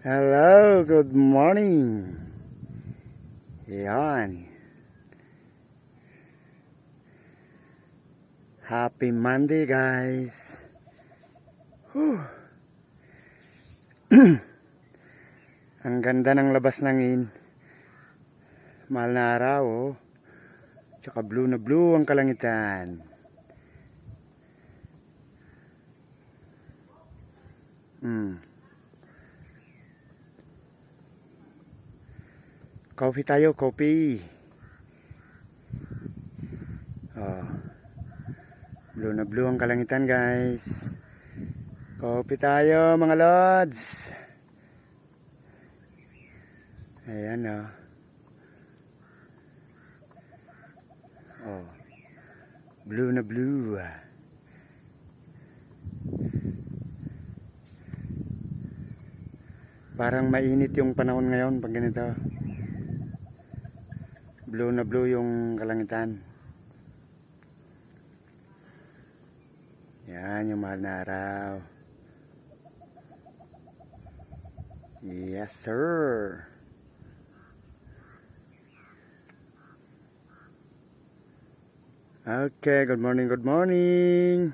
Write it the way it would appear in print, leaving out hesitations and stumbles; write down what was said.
Hello, good morning. Yan. Happy Monday, guys. Whew. Ang ganda ng labas ng mahal na araw, oh. Tsaka blue na blue ang kalangitan. Coffee tayo, coffee. Oh. Blue na blue ang kalangitan, guys. Coffee tayo, mga lods. Ayan, oh. Oh. Blue na blue. Parang mainit yung panahon ngayon pag ganito. Blue na blue yung kalangitan. Yan yung mahal na araw. Yes, sir. Okay, good morning, good morning.